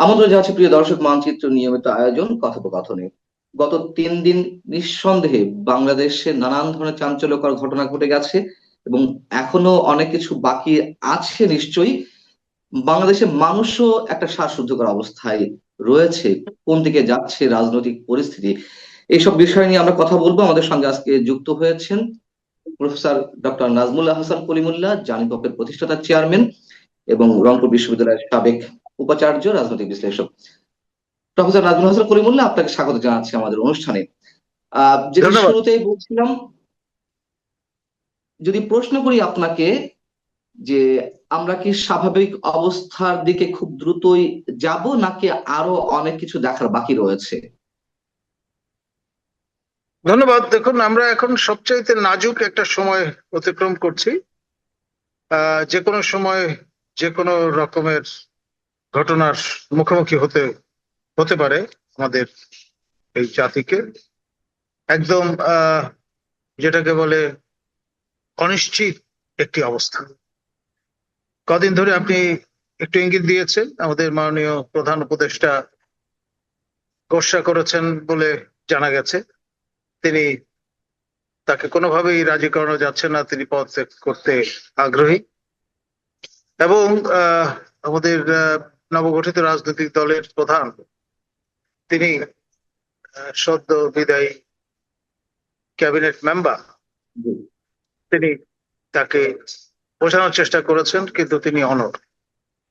আমন্ত্রণ জানাচ্ছি প্রিয় দর্শক মানচিত্র নিয়মিত আয়োজন কথোপকথনে। গত 3 দিন নিঃসন্দেহে বাংলাদেশে নানান ধরনের চাঞ্চল্যকর ঘটনা ঘটে গেছে এবং এখনো অনেক কিছু বাকি আছে নিশ্চয়ই। বাংলাদেশের মানুষও একটা শ্বাসরুদ্ধকর অবস্থায় রয়েছে। কোন দিকে যাচ্ছে রাজনৈতিক পরিস্থিতি, এইসব বিষয় নিয়ে আমরা কথা বলবো। আমাদের সঙ্গে আজকে যুক্ত হয়েছেন প্রফেসর ডক্টর নাজমুল্লাহ হাসান কলিমুল্লাহ, জানিপপের প্রতিষ্ঠাতা চেয়ারম্যান এবং রংপুর বিশ্ববিদ্যালয়ের সাবেক উপাচার্য, রাজনৈতিক বিশ্লেষক। প্রফেসর নাজমুল হাসান করিমুল্লাহ, আপনাকে স্বাগত জানাচ্ছি আমাদের অনুষ্ঠানে। যেটি ধন্যবাদ। শুরুতেই বলছিলাম, যদি প্রশ্ন করি আপনাকে যে আমরা কি স্বাভাবিক অবস্থার দিকে খুব দ্রুতই যাব, নাকি আরো অনেক কিছু দেখার বাকি রয়েছে? ধন্যবাদ। দেখুন, আমরা এখন সবচাইতে নাজুক একটা সময় অতিক্রম করছি। যে কোনো সময় যে কোনো রকমের ঘটনার মুখোমুখি হতে হতে পারে আমাদের এই জাতিকে। একদম যেটাকে বলে অনিশ্চিত একটি অবস্থা। কদিন ধরে আপনি একটু ইঙ্গিত দিয়েছেন, আমাদের মাননীয় প্রধান উপদেষ্টা গোসা করেছেন বলে জানা গেছে। তিনি তাকে কোনোভাবেই রাজি করানো যাচ্ছে না, তিনি পদত্যাগ করতে আগ্রহী। এবং আমাদের নবগঠিত রাজনৈতিক দলের প্রধান, তিনি সদ্য বিদায়ী ক্যাবিনেট মেম্বার, তিনি তাকে বোঝানোর চেষ্টা করেছেন, কিন্তু তিনি অনড়।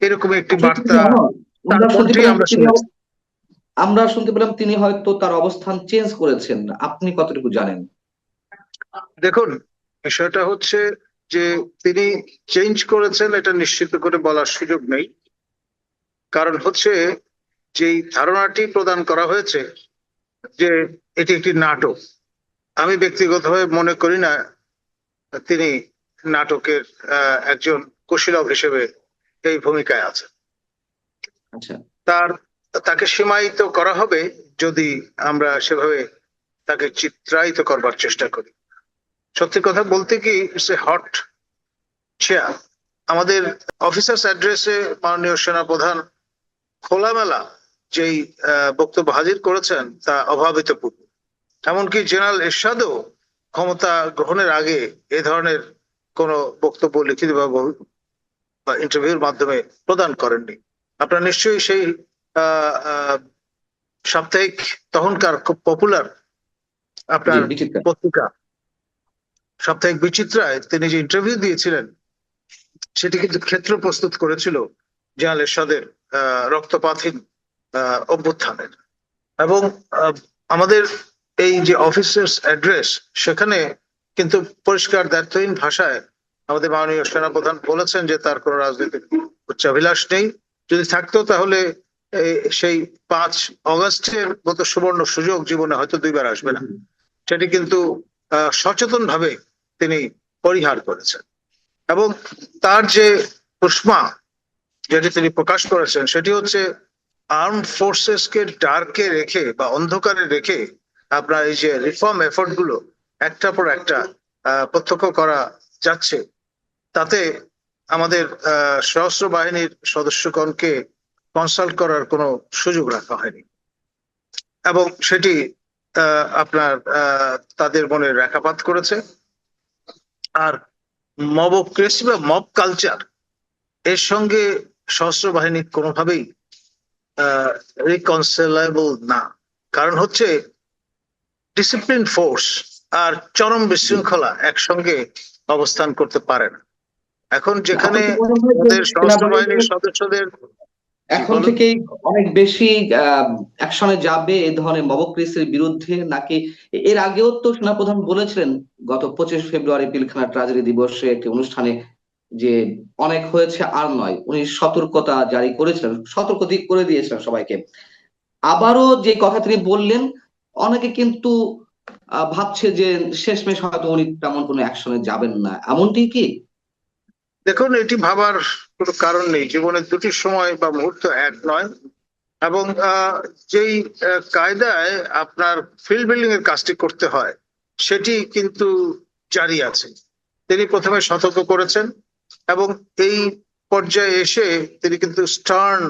এরকম একটি আসলে কি বার্তা তিনি অনড়? তার আমরা শুনতে কণ্ঠেই পেলাম আমরা তিনি শুনেছি। আমরা শুনতে পেলাম তিনি হয়তো তার অবস্থান চেঞ্জ করেছেন। আপনি কতটুকু জানেন? দেখুন, বিষয়টা হচ্ছে যে তিনি চেঞ্জ করেছেন এটা নিশ্চিত করে বলার সুযোগ নেই। কারণ হচ্ছে, যেই ধারণাটি প্রদান করা হয়েছে যে এটি একটি নাটক, আমি ব্যক্তিগতভাবে মনে করি না তিনি নাটকের একজন কুশীলব হিসেবে এই ভূমিকায় আছেন। আচ্ছা। তার তাকে সীমায়িত করা হবে যদি আমরা সেভাবে তাকে চিত্রায়িত করবার চেষ্টা করি। সত্যি কথা বলতে কি, ইটস এ হট চেয়ার। আমাদের অফিসার্স অ্যাড্রেসে মাননীয় সেনাপ্রধান খোলামেলা যেই বক্তব্য হাজির করেছেন তা অভাবিতপূর্ণ। এমনকি জেনারেল এরশাদও ক্ষমতা গ্রহণের আগে এ ধরনের কোন বক্তব্য লিখিত বা ইন্টারভিউর মাধ্যমে প্রদান করেননি। আপনারা নিশ্চয়ই সেই আহ আহ, সাপ্তাহিক, তখনকার খুব পপুলার জি, আপনার বিচিত্রা। পত্রিকা সাপ্তাহিক বিচিত্রায় তিনি যে ইন্টারভিউ দিয়েছিলেন, সেটি কিন্তু ক্ষেত্র প্রস্তুত করেছিল জেনারেল এরশাদের রক্তপাতহীন অভ্যুত্থানের। এবং আমাদের এই যে অফিসার্স অ্যাড্রেস, সেখানে কিন্তু পরিষ্কার দ্ব্যর্থহীন ভাষায় আমাদের মাননীয় সেনাপ্রধান বলেছেন যে তার কোনো রাজনৈতিক উচ্চাভিলাষ নেই। যদি থাকতো তাহলে সেই 5 অগস্টের মতো সুবর্ণ সুযোগ জীবনে হয়তো দুইবার আসবে না। সেটি কিন্তু সচেতন ভাবে তিনি পরিহার করেছেন। এবং তার যে উষ্মা যেটি তিনি প্রকাশ করেছেন, সেটি হচ্ছে আর্ম ফোর্সেস কে ডার্কে রেখে বা অন্ধকারে রেখে আপনার এই যে রিফর্ম এফোর্ট গুলো একটার পর একটা প্রত্যক্ষ করা যাচ্ছে, তাতে আমাদের সশস্ত্র বাহিনীর সদস্যগণকে কনসাল্ট করার কোনো সুযোগ রাখা হয়নি। এবং সেটি আপনার তাদের মনে রেখাপাত করেছে। আর মবক্রেসি বা মব কালচার, এর সঙ্গে সশস্ত্র বাহিনী কোনোভাবেই রিকনসিলেবল না। কারণ হচ্ছে, ডিসিপ্লিন ফোর্স আর চরম বিশৃঙ্খলা একসঙ্গে অবস্থান করতে পারে না। এখন যেখানে আপনার কি মনে হয় যে আমাদের সশস্ত্র সেনাবাহিনী বাহিনীর সদস্যদের, জি এখন বলুন। থেকেই অনেক বেশি অ্যাকশনে যাবে এই ধরনের মবক্রেসির বিরুদ্ধে, নাকি এর আগেও তো সেনাপ্রধান বলেছিলেন গত 25 ফেব্রুয়ারি পিলখানা ট্রাজেডি দিবসে একটি অনুষ্ঠানে যে অনেক হয়েছে আর নয়, উনি সতর্কতা জারি করেছিলেন, সতর্ক দিক করে দিয়েছিলেন সবাইকে। আবারও যে কথা তিনি বললেন, অনেকে কিন্তু ভাবছে যে শেষমেশ হয়তো উনি তেমন কোনো অ্যাকশনে যাবেন না, এমনটি কি? দেখুন, এটি ভাবার কোনো কারণ নেই। জীবনের দুটি সময় বা মুহূর্ত এক নয়। এবং যেই কায়দায় আপনার ফিল্ড বিল্ডিং এর কাজটি করতে হয়, সেটি কিন্তু জারি আছে। তিনি প্রথমে সতর্ক করেছেন এবং এই পর্যায়ে এসে তিনি কিন্তু স্টার্ন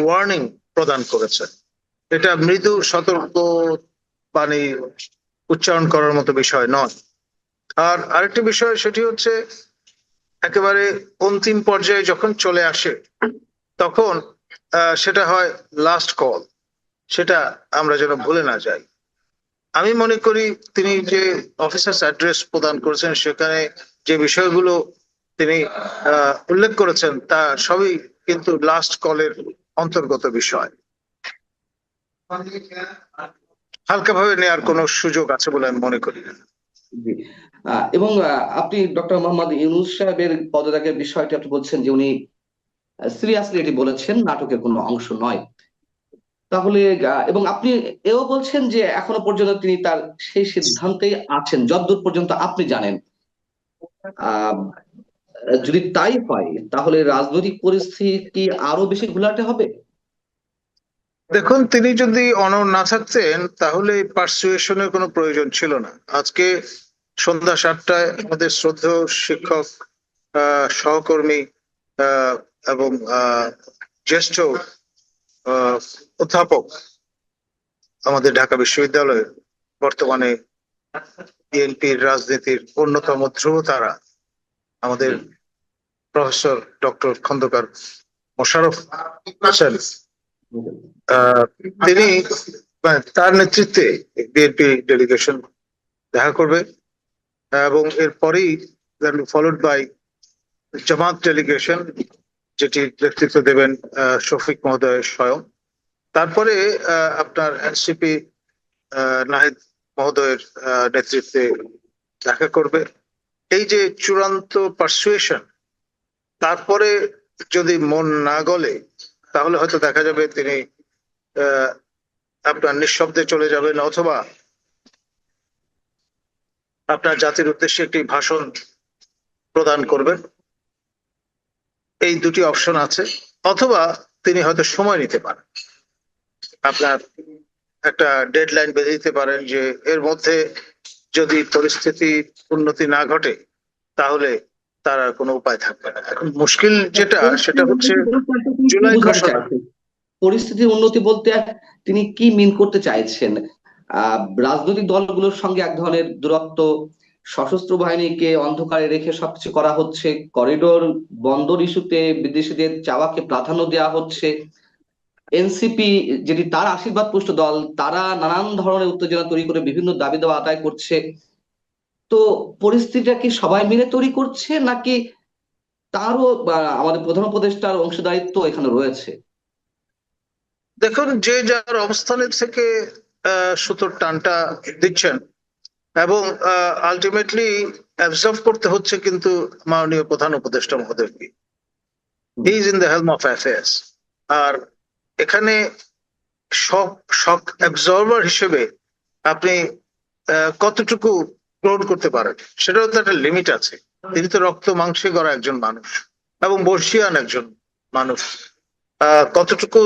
ওয়ার্নিং প্রদান করেছেন। এটা মৃদু সতর্ক বাণী উচ্চারণ করার মতো বিষয় নয়। আর আরেকটি বিষয়, সেটি হচ্ছে একেবারে অন্তিম পর্যায়ে যখন চলে আসে তখন সেটা হয় লাস্ট কল, সেটা আমরা যেন ভুলে না যাই। আমি মনে করি তিনি যে অফিসার্স অ্যাড্রেস প্রদান করেছেন সেখানে যে বিষয়গুলো তিনি উল্লেখ করেছেন তা সবই কিন্তু লাস্ট কলের অন্তর্গত বিষয়। হালকাভাবে নেওয়ার কোনো সুযোগ আছে বলে আমি মনে করি না। জি। এবং আপনি ডক্টর মোহাম্মদ ইউনূস সাহেবের পদত্যাগের বিষয়টি আপনি বলছেন যে উনি সিরিয়াসলি এটি বলেছেন, নাটকের কোনো অংশ নয়। তাহলে এবং আপনি এও বলছেন যে এখনো পর্যন্ত তিনি তার সেই সিদ্ধান্তেই আছেন যতদূর পর্যন্ত আপনি জানেন। আহ যদি তাই হয় তাহলে রাজনৈতিক পরিস্থিতি কি আরো বেশি ঘোলাটে হবে? দেখুন, তিনি যদি অনড় না থাকতেন তাহলে পারসুয়েশনের কোনো প্রয়োজন ছিল না। আজকে সন্ধ্যা 7টায় আমাদের শ্রদ্ধেয় শিক্ষক, সহকর্মী আহ, এবং জ্যেষ্ঠ অধ্যাপক আমাদের ঢাকা বিশ্ববিদ্যালয়ের, বর্তমানে বিএনপির রাজনীতির অন্যতম ধ্রুবতারা আমাদের প্রফেসর ডক্টর খন্দকার মোশাররফ হোসেন, আহ, তিনি তার নেতৃত্বে বিএনপি ডেলিগেশন দেখা করবে এবং এরপরেই ফলোড বাই জামাত ডেলিগেশন, যেটি নেতৃত্ব দেবেন শফিক মহোদয় স্বয়ং। তারপরে আপনার এনসিপি নাহিদ মহোদয়ের নেতৃত্বে দেখা করবে। এই যে চূড়ান্ত পারসুয়েশন, তারপরে যদি মন না গলে তাহলে হয়তো দেখা যাবে তিনি আপনার নিঃশব্দে চলে যাবেন, অথবা আপনার জাতির উদ্দেশ্যে একটি ভাষণ প্রদান করবেন। এই দুটি অপশন আছে। অথবা তিনি হয়তো সময় নিতে পারেন, আপনার একটা ডেডলাইন বেঁধে দিতে পারেন যে এর মধ্যে যদি পরিস্থিতি উন্নতি না ঘটে তাহলে তার আর কোনো উপায় থাকবে না। এখন মুশকিল যেটা, সেটা হচ্ছে জুলাই বোঝাতে ঘোষণা। চাইছেন পরিস্থিতির উন্নতি বলতে তিনি কি মিন করতে চাইছেন? রাজনৈতিক দলগুলোর সঙ্গে এক ধরনের দূরত্ব, সশস্ত্র বাহিনীকে অন্ধকারে রেখে সবকিছু করা হচ্ছে, করিডোর বন্দর ইস্যুতে বিদেশিদের চাওয়াকে প্রাধান্য দেওয়া হচ্ছে, এনসিপি যেটি তার আশীর্বাদ পুষ্ট দল, তারা নানান ধরনের উত্তেজনা তৈরি করে বিভিন্ন দাবি দাওয়া আদায় করছে। তো পরিস্থিতিটা কি সবাই মিলে তৈরি করছে, নাকি তারও আমাদের প্রধান উপদেষ্টার অংশদায়িত্ব এখানে রয়েছে? দেখুন, যে যার অবস্থানের থেকে সুতোর টানটা দিচ্ছেন এবং আলটিমেটলি অ্যাবজর্ভ করতে হচ্ছে কিন্তু মাননীয় প্রধান উপদেষ্টা মহোদয়কে। He is in the helm of affairs. আর এখানে শক অ্যাবজর্ভার হিসেবে আপনি কতটুকু গ্রহণ করতে পারেন সেটাও তো একটা লিমিট আছে। তিনি তো রক্ত মাংসে গড়া একজন মানুষ এবং বর্ষিয়ান একজন মানুষ। কতটুকু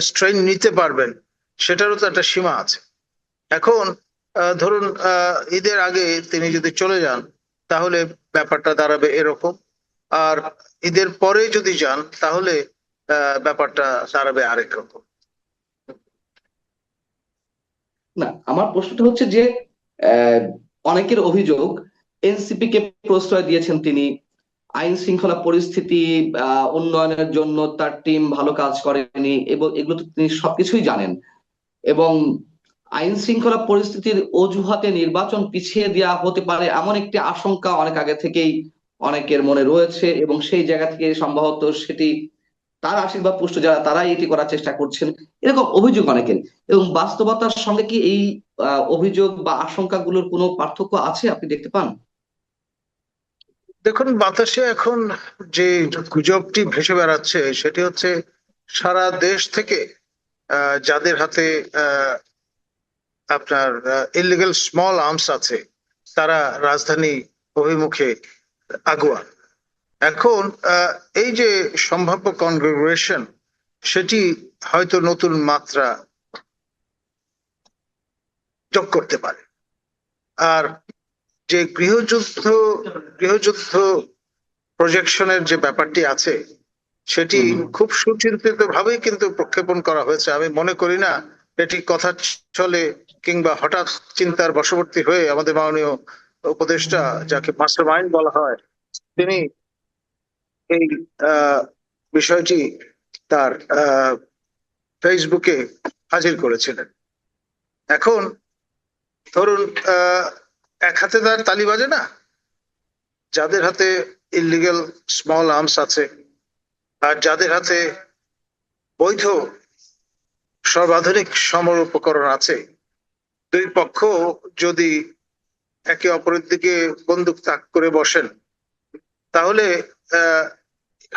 স্ট্রেন নিতে পারবেন সেটারও তো একটা সীমা আছে। এখন ধরুন ঈদের আগে তিনি যদি চলে যান তাহলে ব্যাপারটা দাঁড়াবে এরকম, আর ঈদের পরে যদি যান তাহলে ব্যাপারটা দাঁড়াবে আরেক রকম। না, আমার প্রশ্নটা হচ্ছে যে আহ, অনেকের অভিযোগ এনসিপি কে প্রশ্রয় দিয়েছেন তিনি, আইন শৃঙ্খলা পরিস্থিতি উন্নয়নের জন্য তার টিম ভালো কাজ করেনি, এবং এগুলো তো তিনি সবকিছুই জানেন। এবং আইন শৃঙ্খলা পরিস্থিতির অজুহাতে নির্বাচন পিছিয়ে দেওয়া হতে পারে এমন একটি আশঙ্কা অনেক আগে থেকেই অনেকের মনে রয়েছে, এবং সেই জায়গা থেকে সম্ভবত সেটি তার আশীর্বাদ পুষ্ট যারা তারাই এটি করার চেষ্টা করছেন, এরকম অভিযোগ অনেকের। এবং বাস্তবতার সঙ্গে কি এই অভিযোগ বা আশঙ্কাগুলোর কোনো পার্থক্য আছে আপনি দেখতে পান? দেখুন, বাতাসে এখন যে গুজবটি ভেসে বেড়াচ্ছে সেটি হচ্ছে সারা দেশ থেকে যাদের হাতে আপনার ইলিগাল স্মল আর্মস আছে তারা রাজধানী অভিমুখে আগুয়া। এখন এই যে সম্ভাব্য কনফিগারেশন, সেটি হয়তো নতুন মাত্রা যোগ করতে পারে। আর যে গৃহযুদ্ধ প্রজেকশনের যে ব্যাপারটি আছে, সেটি হুম হুম। খুব সুচিন্তিত ভাবেই কিন্তু প্রক্ষেপণ করা হয়েছে। আমি মনে করি না এটি কথা চলে কিংবা হঠাৎ চিন্তার বশবর্তী হয়ে আমাদের মাননীয় উপদেষ্টা, যাকে মাস্টার মাইন্ড বলা হয়, তিনি এই আহ, বিষয়টি তার ফেসবুকে হাজির করেছিলেন। এখন ধরুন, আহ, এক হাতে তার তালি বাজে না। যাদের হাতে ইলিগাল স্মল আর্মস আছে আর যাদের হাতে বৈধ সর্বাধুনিক সমর উপকরণ আছে, দুই পক্ষ যদি একে অপরের দিকে বন্দুক তাক করে বসেন, তাহলে আহ,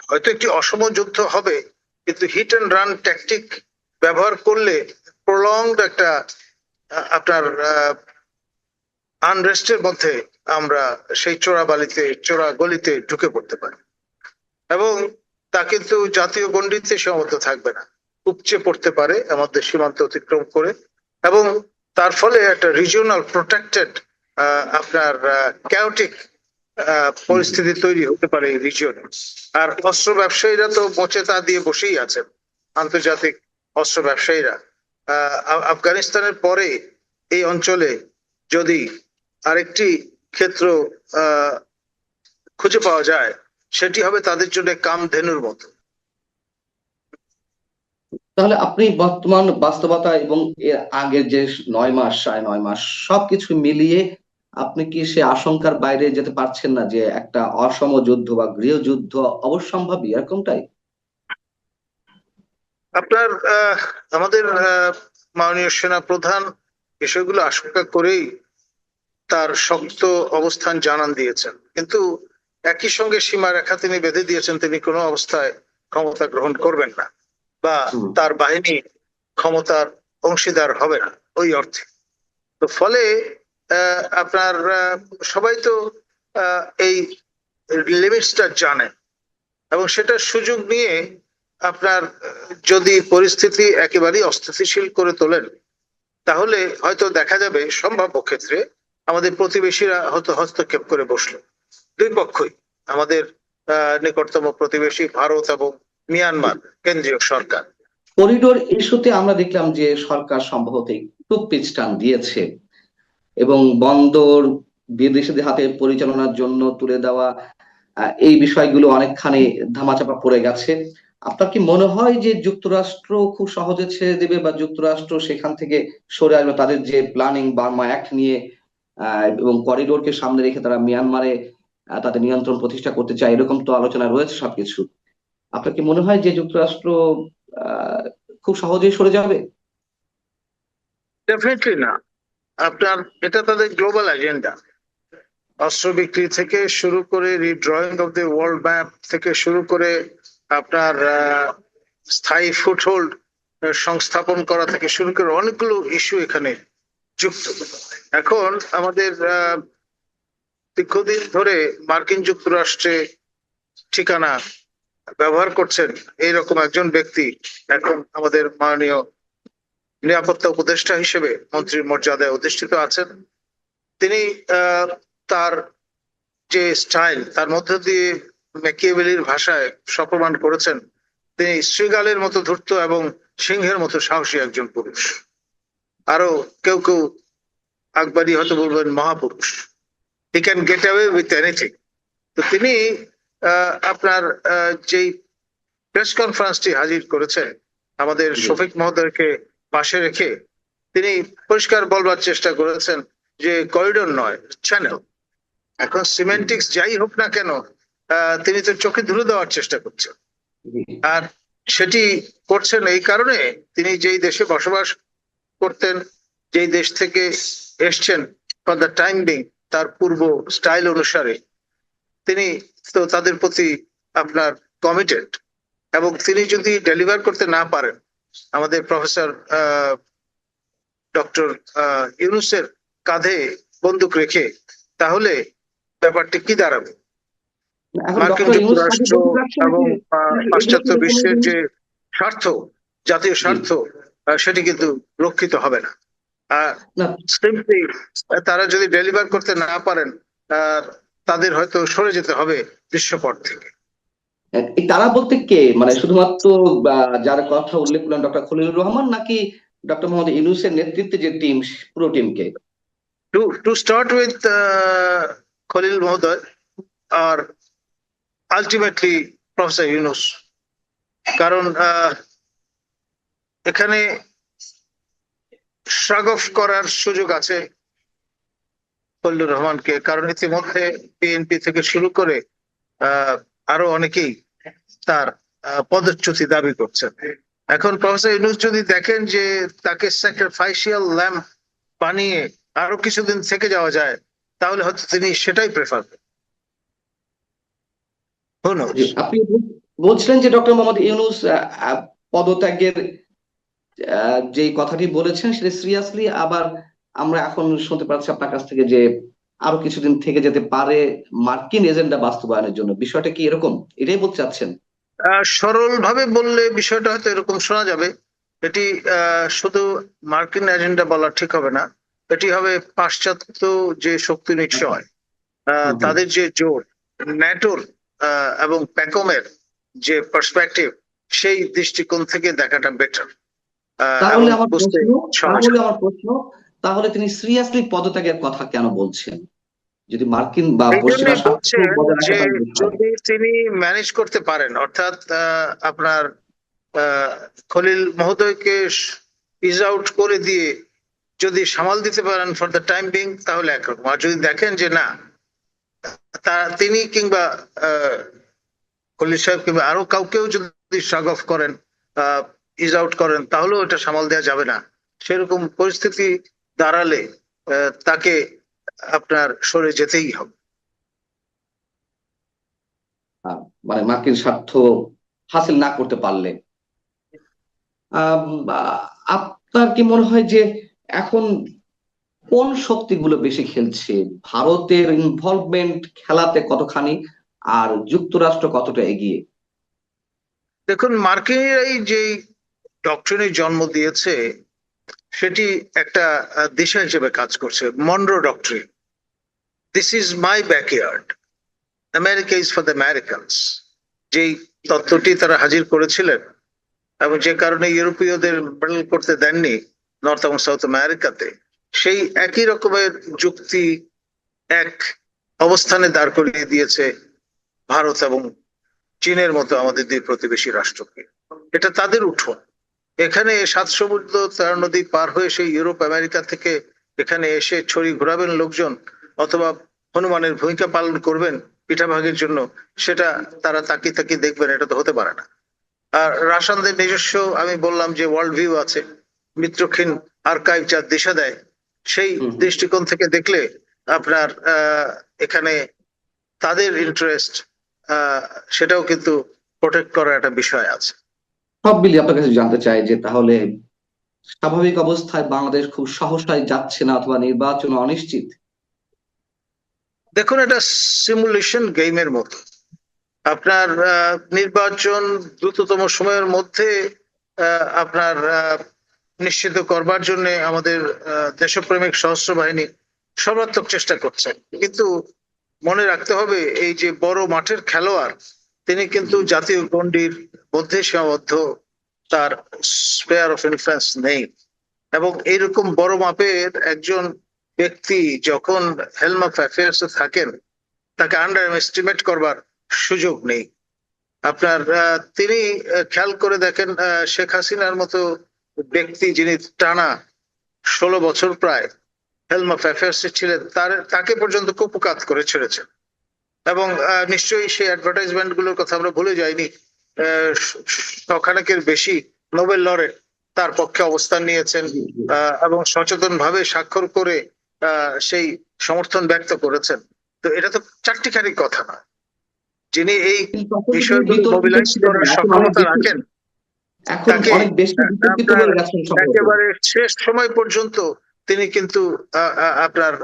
হয়তো একটি অসম যুদ্ধ হবে, কিন্তু হিট অ্যান্ড রান ট্যাকটিক ব্যবহার করলে প্রলংড একটা আপনার আনরেস্টের মধ্যে আমরা সেই চোরাবালিতে চোরা গলিতে ঢুকে পড়তে পারি, এবং তা কিন্তু জাতীয় গণ্ডিতে সীমাবদ্ধ থাকবে না, উপচে পড়তে পারে আমাদের সীমান্ত অতিক্রম করে, এবং তার ফলে একটা রিজিওনাল প্রোটেক্টেড আপনার ক্যাওটিক পরিস্থিতি তৈরি হতে পারে এই রিজিয়নে। আর অস্ত্র ব্যবসায়ীরা তো মোচে তা দিয়ে বসেই আছেন, আন্তর্জাতিক অস্ত্র ব্যবসায়ীরা। আফগানিস্তানের পরে এই অঞ্চলে যদি আরেকটি ক্ষেত্র আহ খুঁজে পাওয়া যায়, সেটি হবে তাদের জন্য কামধেনুর মতো। তাহলে আপনি বর্তমান বাস্তবতা এবং এর আগের যে 9 মাস, 9.5 মাস সবকিছু মিলিয়ে আপনি কি সে আশঙ্কার বাইরে যেতে পারছেন না যে একটা অসম যুদ্ধ বা গৃহযুদ্ধ অবশ্যম্ভাবী এরকমটাই? আপনার আমাদের মাননীয় সেনা প্রধান বিষয়গুলো আশঙ্কা করেই তার শক্ত অবস্থান জানান দিয়েছেন, কিন্তু একই সঙ্গে সীমারেখা তিনি বেঁধে দিয়েছেন, তিনি কোনো অবস্থায় ক্ষমতা গ্রহণ করবেন না, বা হুম। তার বাহিনী ক্ষমতার অংশীদার হবে না ওই অর্থে। তো ফলে আপনার সবাই তো এই লিমিটসটা জানেন, এবং সেটার সুযোগ নিয়ে আপনার যদি পরিস্থিতি একেবারেই অস্থিতিশীল করে তোলেন, তাহলে হয়তো দেখা যাবে সম্ভাব্য ক্ষেত্রে আমাদের প্রতিবেশীরা হয়তো হস্তক্ষেপ করে বসলো, দুই পক্ষই, আমাদের নিকটতম প্রতিবেশী ভারত এবং মিয়ানমার কেন্দ্রীয় সরকার। করিডোর ইস্যুতে আমরা দেখলাম যে সরকার সম্ভবত একটু পিছটান দিয়েছে এবং বন্দর বিদেশিদের হাতে পরিচালনার জন্য তুলে দেওয়া, এই বিষয়গুলো অনেকখানি ধামাচাপা পড়ে গেছে। আপনার কি মনে হয় যে যুক্তরাষ্ট্র খুব সহজে ছেড়ে দেবে বা যুক্তরাষ্ট্র সেখান থেকে সরে আসবে তাদের যে প্ল্যানিং বার্মা অ্যাক্ট নিয়ে, এবং করিডোরকে সামনে রেখে তারা মিয়ানমারে তাদের নিয়ন্ত্রণ প্রতিষ্ঠা করতে চায়, এরকম তো আলোচনা রয়েছে সবকিছু। আপনার কি মনে হয় যে যুক্তরাষ্ট্র আহ খুব সহজেই সরে যাবে? ডেফিনেটলি না। আপনার এটা তাদের গ্লোবাল এজেন্ডা, অস্ত্র বিক্রি থেকে শুরু করে রিড্রয়িং অফ দ্য ওয়ার্ল্ড ম্যাপ থেকে শুরু করে আপনার স্থায়ী ফুটহোল্ড সংস্থাপন করা থেকে শুরু করে অনেকগুলো ইস্যু এখানে যুক্ত। এখন আমাদের দীর্ঘদিন ধরে মার্কিন যুক্তরাষ্ট্রে ঠিকানা ব্যবহার করছেন এইরকম একজন ব্যক্তি এখন আমাদের মাননীয় নিরাপত্তা উপদেষ্টা হিসেবে মন্ত্রীর মর্যাদায় অধিষ্ঠিত আছেন। তিনি তার যে স্টাইল, তার মধ্য দিয়ে ম্যাকিয়াভেলির ভাষায় সপ্রমাণ করেছেন তিনি শৃগালের মতো ধূর্ত এবং সিংহের মতো সাহসী একজন পুরুষ। আরো কেউ কেউ আকবরী হয়তো বলবেন মহাপুরুষ। He can get away with anything. তো তিনি আপনার যেই প্রেস কনফারেন্সটি হাজির করেছেন আমাদের জি। শফিক মহোদয়কে পাশে রেখে, তিনি পরিষ্কার বলবার চেষ্টা করেছেন যে করিডোর নয়, চ্যানেল। এখন সিমেন্টিক্স যাই হোক না কেন, তিনি তো চোখে ধুলো দেওয়ার চেষ্টা করছেন। জি। আর সেটি করছেন এই কারণে, তিনি যেই দেশে বসবাস করতেন, যেই দেশ থেকে এসছেন ফর দ্য টাইম বিং, তার পূর্ব স্টাইল অনুসারে তিনি তো তাদের প্রতি আপনার কমিটেড, এবং তিনি যদি ডেলিভার করতে না পারেন আমাদের প্রফেসর ডক্টর ইউনুসের কাঁধে বন্দুক রেখে, তাহলে ব্যাপারটি কি দাঁড়াবে? এখন মার্কিন ডক্টর ইউনূস কাকে যুক্তরাষ্ট্র বন্দুক রাখছে এবং নাকি? এগুলো পাশ্চাত্য কিন্তু কোনো বিশ্বের জিনিস। যে স্বার্থ, জাতীয় জি। স্বার্থ, সেটি কিন্তু রক্ষিত হবে না। আর না, সিম্পলি তারা যদি ডেলিভার করতে না পারেন, আহ, তাদের হয়তো সরে যেতে হবে দৃশ্যপট থেকে। এই তারা বলতে কে, মানে শুধুমাত্র যার কথা উল্লেখ করলেন ডক্টর খলিলুর রহমান, নাকি ডক্টর মোহাম্মদ ইউনূসের নেতৃত্বে যে টিম, পুরো টিমকে? To start with Khalil Mahoday or ultimately professor Yunus, কারণ এখানে শ্রাগ অফ করার সুযোগ আছে খলিলুর রহমানকে, কারণ ইতিমধ্যে বিএনপি থেকে শুরু করে আরো অনেকেই তার পদচ্যুতি দাবি করছেন। এখন প্রফেসর ইউনূস যদি দেখেন যে তাকে স্যাক্রিফাইসিয়াল ল্যাম্প বানিয়ে আরো কিছুদিন থেকে যাওয়া যায়, তাহলে হয়তো তিনি সেটাই প্রেফার করবেন। জি, আপনি বলছিলেন যে ডক্টর মোহাম্মদ ইউনূস পদত্যাগের যে কথাটি বলেছেন সেটা সিরিয়াসলি, আবার আমরা এখন শুনতে পাচ্ছি আপনার কাছ থেকে যে আরো কিছুদিন থেকে যেতে পারে মার্কিন এজেন্ডা বাস্তবায়নের জন্য। বিষয়টা কি এরকম, এটাই বলতে চাচ্ছেন? সরল ভাবে বললে বিষয়টা হয়তো এরকম শোনা যাবে। এটি শুধু মার্কিন এজেন্ডা বলা ঠিক হবে না, এটি হবে পাশ্চাত্য যে শক্তি নিশ্চয় তাদের যে জোর, ন্যাটোর এবং প্যাকমের যে পার্সপেক্টিভ, সেই দৃষ্টিকোণ থেকে দেখাটা বেটার। তাহলে আমার প্রশ্ন, তাহলে তিনি সিরিয়াসলি পদত্যাগের কথা কেন বলছেন, যদি মার্কিন বা এই জন্য পশ্চিমা স্বার্থ বলছেন বজায় যে রাখার বিষয়? যদি তিনি ম্যানেজ করতে পারেন, অর্থাৎ আপনার খলিল মহোদয়কে ইজ আউট করে দিয়ে যদি সামাল দিতে পারেন ফর দ্য টাইম বিং, তাহলে একরকম। আর যদি দেখেন যে না, তিনি কিংবা খলিল সাহেব কিংবা আরো কাউকেও যদি শ্রাগ অফ করেন, ইজ আউট করেন, তাহলেও এটা সামাল দেওয়া যাবে না, সেরকম পরিস্থিতি দাঁড়ালে তাকে আপনার সরে যেতেই হবে। মানে মার্কিন স্বার্থ হাসিল না করতে পারলে। আপনার কি মনে হয় যে এখন কোন শক্তিগুলো বেশি খেলছে, ভারতের ইনভলভমেন্ট খেলাতে কতখানি, আর যুক্তরাষ্ট্র কতটা এগিয়ে? দেখুন, মার্কিনরাই যে ডক্ট্রিনের জন্ম দিয়েছে সেটি একটা দিশা হিসেবে কাজ করছে, Munro doctrine. This is my backyard, America is for the Americans, যেই তত্ত্বটি তারা হাজির করেছিলেন এবং যে কারণে ইউরোপীয়দের ব্যাটল করতে দেননি নর্থ এবং সাউথ আমেরিকাতে, সেই একই রকমের যুক্তি এক অবস্থানে দাঁড় করিয়ে দিয়েছে ভারত এবং চীনের মতো আমাদের দুই প্রতিবেশী রাষ্ট্রকে। এটা তাদের উঠোন। এখানে 7 সমুদ্র 13 নদী পার হয়ে সেই ইউরোপ আমেরিকা থেকে এখানে এসে ছড়ি ঘোরাবেন লোকজন, অথবা হনুমানের ভূমিকা পালন করবেন পিঠাভাগের জন্য, সেটা তারা তাকিয়ে তাকিয়ে দেখবেন, এটা তো হতে পারে না। আর রাশিয়ানদের নিজস্ব, আমি বললাম যে ওয়ার্ল্ড ভিউ আছে, মিত্রক্ষীণ আর্কাইভ যা দিশা দেয়, সেই দৃষ্টিকোণ থেকে দেখলে আপনার এখানে তাদের ইন্টারেস্ট সেটাও কিন্তু প্রোটেক্ট করার একটা বিষয় আছে। সব মিলিয়ে আপনার কাছে জানতে চাই যে তাহলে স্বাভাবিক অবস্থায় বাংলাদেশ খুব সহসাই যাচ্ছে না, অথবা নির্বাচন অনিশ্চিত? দেখুন, এটা সিমুলেশন গেমের মতো। আপনার নির্বাচন দ্রুততম সময়ের মধ্যে আপনার নিশ্চিত করবার জন্য আমাদের দেশপ্রেমিক সশস্ত্র বাহিনী সর্বাত্মক চেষ্টা করছে, কিন্তু মনে রাখতে হবে এই যে বড় মাঠের খেলোয়াড়, তিনি কিন্তু জাতীয় গণ্ডির মধ্যে সীমাবদ্ধ, তার স্পেয়ার অফ ইনফ্লুয়েন্স নেই। এবং এইরকম বড় মাপের একজন ব্যক্তি যখন হেলম অফ অ্যাফেয়ার্স থাকেন, তাকে আন্ডার এস্টিমেট করবার সুযোগ নেই। আপনার তিনি খেয়াল করে দেখেন, শেখ হাসিনার মতো ব্যক্তি যিনি টানা 16 বছর প্রায় হেলম অফ অ্যাফেয়ার্স ছিলেন, তাকে পর্যন্ত কুপকাত করে ছেড়েছেন। এবং নিশ্চয়ই সেই অ্যাডভার্টাইজমেন্ট গুলোর কথা আমরা ভুলে যাইনি। শখানেকের বেশি নোবেল লরেট তার পক্ষে অবস্থান নিয়েছেন এবং সচেতন ভাবে স্বাক্ষর করে সেই সমর্থন ব্যক্ত করেছেন। তো এটা তো চারটিখানি কথা না। যিনি এই বিষয়গুলো মোবিলাইজ করার সক্ষমতা রাখেন, তাকে আপনার একেবারে শেষ সময় পর্যন্ত তিনি কিন্তু আপনার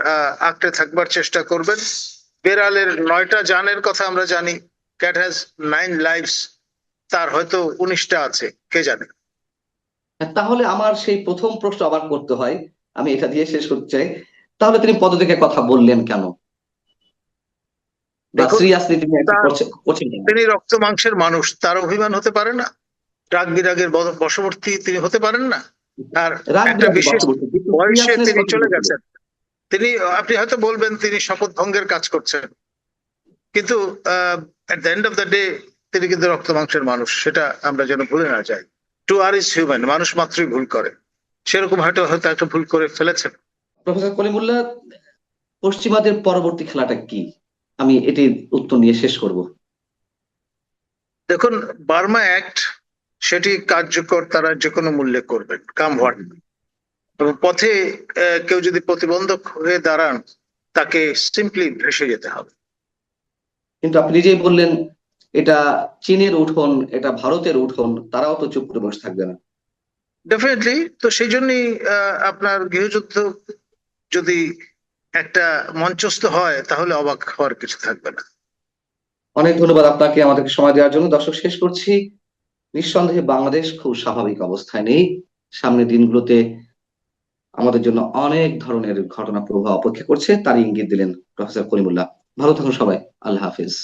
আঁকড়ে থাকবার চেষ্টা করবেন। বেড়ালের 9টা জানের কথা আমরা জানি, ক্যাট হ্যাজ 9 লাইভস, তার হয়তো 19টা আছে, কে জানে। তাহলে আমার সেই প্রথম প্রশ্ন আবার করতে হয়, আমি এটা দিয়ে শেষ করতে চাই, তাহলে তিনি পদত্যাগের কথা বললেন কেন? বা দেখুন, সিরিয়াসলি তিনি একটা তার করছেন কেন? তিনি রক্ত মাংসের মানুষ, তার অভিমান হতে পারে না? রাগ বিরাগের বশবর্তী তিনি হতে পারেন না? আর রাগ একটা বিরাগের বিশেষ বশবর্তী, কিন্তু বয়সে সিরিয়াসনেস তিনি চলে কতটুকু ছিল? গেছেন। তিনি, আপনি হয়তো বলবেন তিনি শপথ ভঙ্গের কাজ করছেন, কিন্তু at the end of the day তিনি কিন্তু রক্ত মাংসের মানুষ, সেটা আমরা যেন ভুলে না যাই। টু আর ইজ হিউম্যান, মানুষ মাত্রই ভুল করে, সেরকম হয়তো হয়তো একটা ভুল করে ফেলেছেন। প্রফেসর কলিমুল্লাহ, পশ্চিমাদের পরবর্তী খেলাটা কি? আমি এটির উত্তর নিয়ে শেষ করব। দেখুন, বার্মা অ্যাক্ট সেটি কার্যকর তারা যে কোনো মূল্যে করবেন, কাম হোয়াট। এবং পথে কেউ যদি প্রতিবন্ধক হয়ে দাঁড়ান, তাকে সিম্পলি ভেসে যেতে হবে। কিন্তু আপনি নিজেই বললেন এটা চীনের উঠোন, এটা ভারতের উঠোন, তারাও তো চুপ করে বসে থাকবে না। ডেফিনেটলি। তো সেই জন্যই আপনার গৃহযুদ্ধ যদি একটা মঞ্চস্থ হয়, তাহলে অবাক হওয়ার কিছু থাকবে না। অনেক ধন্যবাদ আপনাকে আমাদেরকে সময় দেওয়ার জন্য। দর্শক, শেষ করছি। নিঃসন্দেহে বাংলাদেশ খুব স্বাভাবিক অবস্থায় নেই। সামনের দিনগুলোতে আমাদের জন্য অনেক ধরনের ঘটনা প্রবাহ অপেক্ষা করছে, তার ইঙ্গিত দিলেন প্রফেসর কলিমুল্লাহ। ভালো থাকুন সবাই। আল্লাহ হাফিজ।